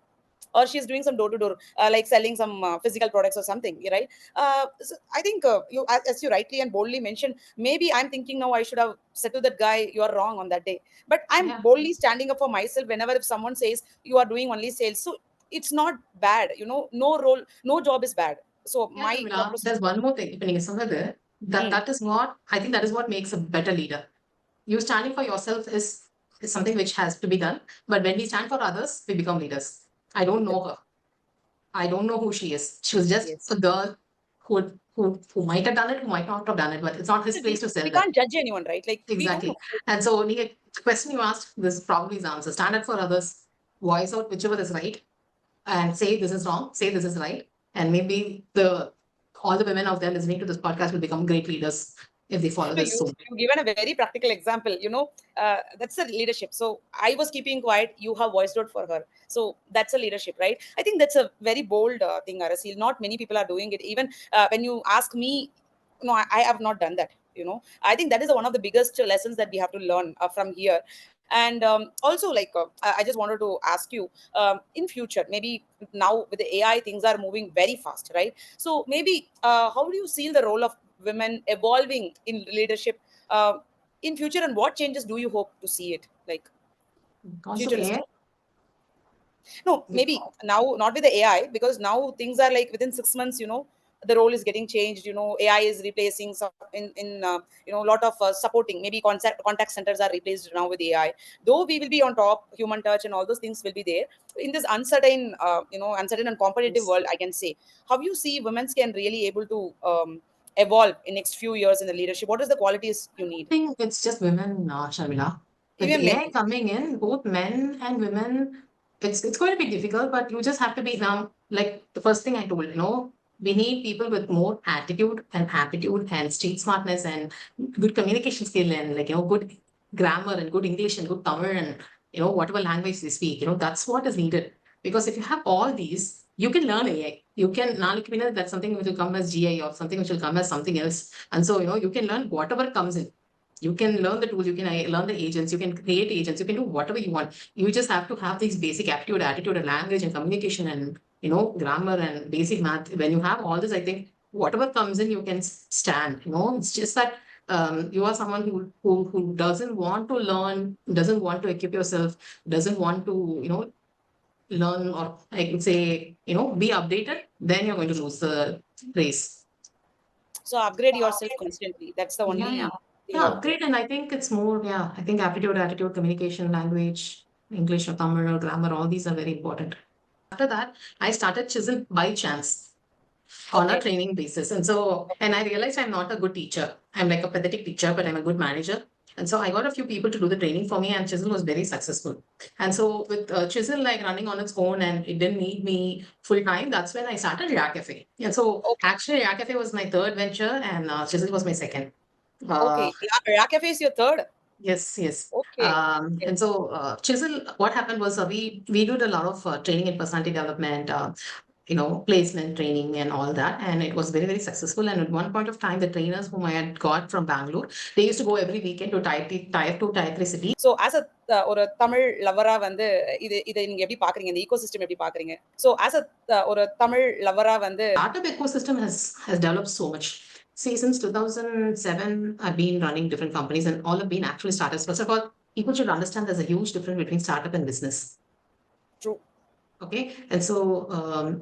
or she's doing some door to door, like selling some physical products or something, right? So I think you, as you rightly and boldly mentioned, maybe I'm thinking now I should have said to that guy, you are wrong on that day. But I'm Yeah. boldly standing up for myself whenever if someone says you are doing only sales. So it's not bad, no role, no job is bad. So Yeah, my thought Sharmila, process. there's one more thing happening somewhere there. That Mm, that is what I think that is what makes a better leader. You standing for yourself is something which has to be done. But when we stand for others, we become leaders. I don't know her. I don't know who she is. She was just yes. a girl who might have done it, who might not have done it, but it's not his we, place to we sell that. can't judge anyone, right? Like, we don't know. Exactly. And so, the question you asked, this is probably the answer. Stand up for others, voice out whichever is right, and say this is wrong, say this is right. And maybe the all the women out there listening to this podcast will become great leaders if they follow No, this. So you given a very practical example. That's a leadership. So I was keeping quiet. You have voiced out for her. So that's a leadership, right? I think that's a very bold thing, Arasi. Not many people are doing it. Even when you ask me, no, I have not done that. I think that is one of the biggest lessons that we have to learn from here. And also, like, I just wanted to ask you, in future, maybe now with the AI, things are moving very fast, right? So maybe how do you see the role of women evolving in leadership uh, in future, and what changes do you hope to see it, like, also futuristic? AI. No, maybe now not with the AI, because now things are like within 6 months. The role is getting changed. AI is replacing some in a lot of supporting. Maybe contact centers are replaced now with AI. Though we will be on top, human touch and all those things will be there in this uncertain, uncertain and competitive Yes. world. I can say, how you see women can really able to evolve in next few years in the leadership. What is the qualities you I need? think it's just women, Sharmila. With Even men. AI coming in, both men and women, it's going to be difficult, but you just have to be now, like the first thing I told, we need people with more attitude and aptitude and street smartness and good communication skill and good grammar and good English and good Tamil and whatever language they speak, that's what is needed. Because if you have all these, you can learn AI. You can now that's something which will come as GI or something which will come as something else. And so, you can learn whatever comes in. You can learn the tools, you can learn the agents, you can create agents, you can do whatever you want. You just have to have these basic aptitude, attitude, and language and communication and grammar and basic math. When you have all this, I think whatever comes in, you can stand. It's just that you are someone who doesn't want to learn, doesn't want to equip yourself, doesn't want to learn, or I can say be updated. Then you're going to lose the race. So upgrade yourself constantly. That's the Yeah, yeah. only thing Yeah, out there. upgrade, and I think it's more, yeah, I think aptitude, attitude, communication, language, English or Tamil or grammar, all these are very important. After that, I started Chisel by chance on a Okay. training basis. And I realized I'm not a good teacher. I'm like a pathetic teacher, but I'm a good manager. And so I got a few people to do the training for me, and Chisel was very successful. And so with Chisel like running on its own and it didn't need me full time, that's when I started Zha Cafe. And so Okay. actually, Zha Cafe was my third venture, and Chisel was my second. Uh, Okay. Cafe is your third. Yes, yes. Okay. Okay. And so Chisel, what happened was we did a lot of training in personality development, placement training and all that, and it was very very successful. And at one point of time, the trainers whom I had got from Bangalore, they used to go every weekend to tier two, tier three cities. So as a ஒரு தமிழ் லவரா வந்து இதை நீங்க எப்படி பாக்குறீங்க, இந்த ecosystem எப்படி பாக்குறீங்க? So as a ஒரு தமிழ் லவரா வந்து Startup ecosystem has developed so much. See, since 2007, I've been running different companies, and all have been actually startups. First of all, people should understand there's a huge difference between startup and business. true. Okay. And so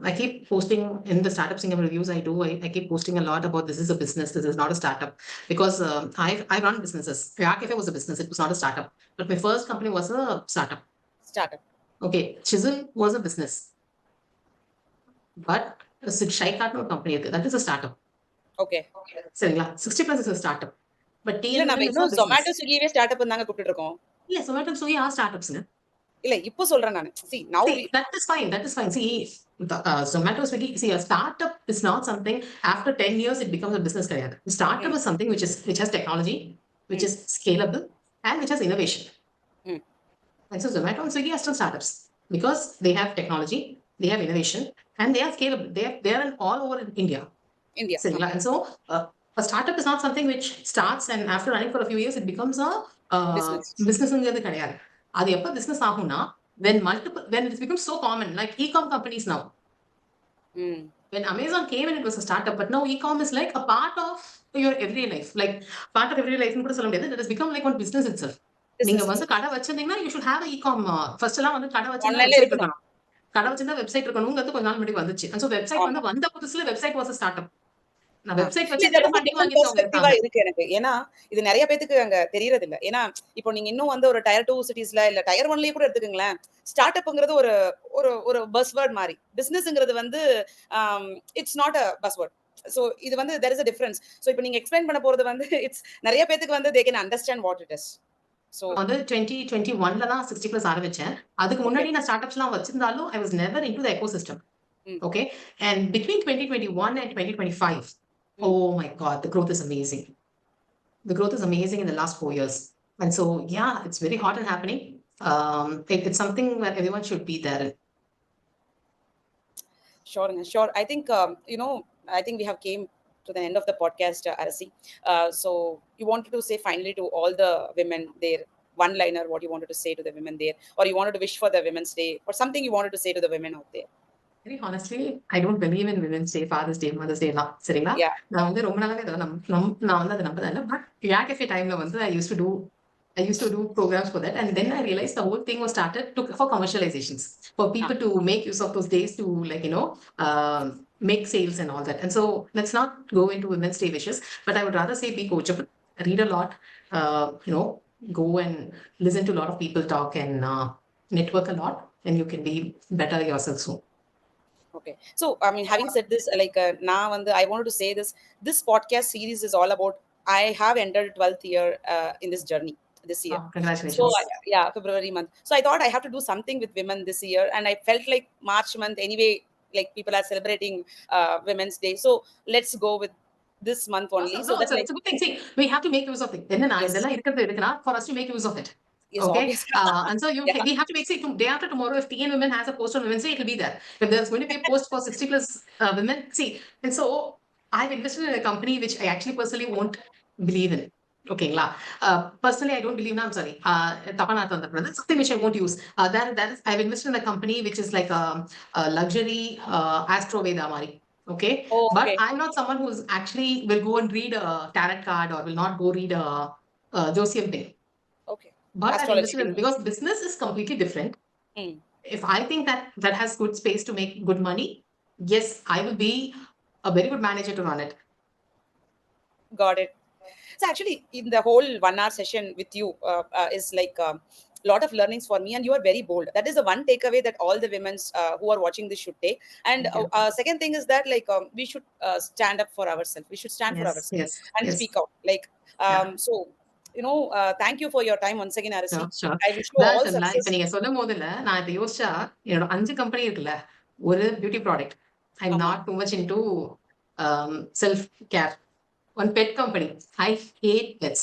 I keep posting in the startup Singapore reviews I do. I keep posting a lot about this is a business, this is not a startup. Because I run businesses. React Cafe was a business, it was not a startup. But my first company was a startup. Startup. Okay. Chisel was a business. But ஷைகாட்னு ஒரு company இருக்கு. That is a startup. Okay. சரிங்களா? 60 Plus is a startup. But இல்ல நம்ம TN7 is a இன்னும் business. Zomato, Swiggyவே start அப்னு தாங்க கூப்பிட்டுட்டு இருக்கோம். இல்ல Zomato, Swiggy are startups-ங்க. இல்ல இப்போ சொல்றேன் நானு. See now See, that is fine. That is fine. See, Zomato, Swiggy, see, a startup is not something after 10 years it becomes a business கிடையாது. Startup is something which has technology, which is scalable, and which has innovation. ம். And so Zomato and Swiggy are still startups because they have technology, they have innovation, and they are scalable. They are all over in India. India. சரிங்களா? And so a startup is not something which starts and after running for a few years it becomes a business. businessங்கிறது கிடையாது. அது எப்ப business ஆகும்னா when it becomes so common, like e-com companies now. ம். When Amazon came in, it was a startup, but now e-com is like a part of your everyday life. Like part of everyday life னு கூட சொல்ல முடியாது. It has become like one business itself. நீங்க business. வந்து கடை வச்சிருந்தீங்கன்னா you should have a e-com. First எல்லாம் வந்து கடை வச்சிருந்தா ஆன்லைன்ல வெப்சைட் இருக்கணும். இருக்கணும். கடை வச்சிருந்தா வெப்சைட் இருக்கணுங்கிறது கொஞ்ச நாள் முன்னாடி வந்துச்சு. And so வெப்சைட் ஆமா. வந்து வந்த புதுசுல வெப்சைட் was a startup. நான் ஆ. வெப்சைட் இல்ல வச்சு இது வீடு ரொம்ப வண்டி டிஃபரண்ட் வாங்கிட்டவங்க பெர்ஸ்பெக்டிவா இருக்காங்க. இருக்கு எனக்கு. ஏன்னா, இது நெறைய பேத்துக்கு அங்க தெரியறதில்ல. ஏன்னா, இப்போ நீங்க இன்னும் வந்து ஒரு டயர் 2 சிட்டீஸ்ல இல்ல டயர் 1லயே கூட எடுத்துக்கங்களேன். ஸ்டார்ட் அப்ங்கிறது ஒரு ஒரு ஒரு பஸ்வேர்ட் மாரி. பிசினஸ்ங்கிறது வந்து it's not a buzzword. So இது வந்து there is a difference. So இப்போ நீங்க எக்ஸ்பிளைன் பண்ண போறது வந்து நெறைய பேத்துக்கு வந்து they can understand what it is. So நான் வந்து 2021ல தான் 60 பிளஸ் ஆரம்பிச்சேன். அதுக்கு ஓகே. முன்னாடி நான் ஸ்டார்ட்அப்ஸ்லாம் வச்சிருந்தாலும் I was never into the ecosystem. ம். Okay. And between 2021 and 2025, ம். oh my God, the growth is amazing. The growth is amazing in the last 4 years. And so, yeah, it's very hot and happening. It's something that everyone should be there in. Sure, sure. I think I think we have came to the end of the podcast, Arasi. So you wanted to say finally to all the women there, one liner, what you wanted to say to the women there, or you wanted to wish for the Women's Day, or something you wanted to say to the women out there. Very honestly, I don't believe in Women's Day, Father's Day, Mother's Day எல்லாம். சரிங்களா? Yeah. நான் வந்து ரொம்ப நாளாவே இதெல்லாம் நான் வந்து அதை நம்புறதா இல்ல. But Zha Cafe timeல வந்து I used to do programs for that, and then I realized the whole thing was started for commercializations, for people to make use of those days to, like, make sales and all that. And so let's not go into Women's Day wishes, but I would rather say be coachable, read a lot, go and listen to a lot of people talk and network a lot, and you can be better yourself soon. Okay. So, I mean, having said this, like now, and I wanted to say this. This podcast series is all about. I have entered 12th year in this journey this year. Oh, So congratulations. yeah, February month. So I thought I have to do something with women this year, and I felt like March month anyway. Like people are celebrating Women's Day, so let's go with this month only. Awesome. So No, that it's like a good thing. See, we have to make use of it. என்னன்னா yes, இதெல்லாம் இருக்கிறது எதுக்குன்னா for us to make use of it. yes, Okay. obvious. And so Yeah. we have to make, say, day after tomorrow, if TN Women has a post on Women's Day, it will be there. If there's going to be a post for 60 plus women, see, and so I've invested in a company which I actually personally won't believe in. ஓகேங்களா? Personally, I don't believe in, I'm sorry. தப்பா நான் தந்தப்படுறது. Something which I won't use. That is, I've invested in a company which is like a luxury Astroveda மாதிரி. Okay. Oh, But okay, I'm not someone who's actually will go and read a tarot card or will not go read a Josium thing. okay. But I've Astrology. invested in, because business is completely different. Hmm. If I think that has good space to make good money, yes, I will be a very good manager to run it. Got it. So actually, in the whole 1 hour session with you is like a lot of learnings for me, and you are very bold. That is the one takeaway that all the women who are watching this should take. And Thank you. second thing is that like we should stand up for ourselves. We should stand for Yes, ourselves yes, and yes. speak out. Like Yeah. so, thank you for your time once again, Arasi. Sure, sure. I wish you all Sharmila, success. இப்ப நீங்க சொல்லும் போதுல நான் இப்ப யோசிச்சா என்னோட 5 company இருக்குல்ல, ஒரு beauty product. I'm Ama. not too much into self care. One pet company. I hate pets.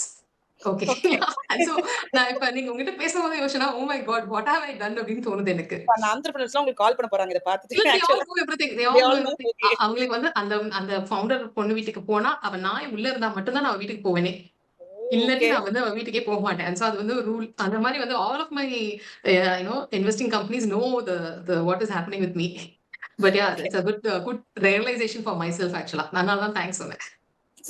Okay. Okay. And so நான் இப்ப நீங்க உங்ககிட்ட பேசும்போது யோசிச்சேன்னா, oh my God, what have I done அப்படின்னு தோணுது எனக்கு. இப்ப அந்த entrepreneurs உங்களுக்கு கால் பண்ண போறாங்க இத இல்ல, பார்த்துட்டு they all ஆக்சுவலா. know everything. They They all know all know. everything. Okay. அவங்களுக்கு வந்து அந்த அந்த ஃபவுண்டர் பொண்ணு வீட்டுக்கு போனா, அவ நாய் உள்ள இருந்தா மட்டும் தான் நான் அவ வீட்டுக்கு போவேனே. Oh, இல்லாட்டி okay. நான் வந்து அவ வீட்டுக்கே போக மாட்டேன். And so அது வந்து ஒரு ரூல். அந்த மாதிரி வந்து all of my investing companies know the what is happening with me. But yeah, Okay. it's a good realization for myself actually. அதனால தான் தேங்க்ஸ் சொன்னேன்.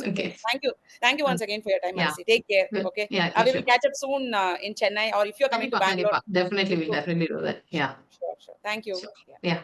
Okay. Okay. Thank you once again for your time, Yeah. Arasi. Take care. Good. Okay. Yeah, We sure. will catch up soon in Chennai, or if you're coming to கண்டிப்பா, Bangalore. கண்டிப்பா. Definitely, we'll So, definitely do that. Yeah. sure, sure. Thank you. Sure. Yeah. Yeah.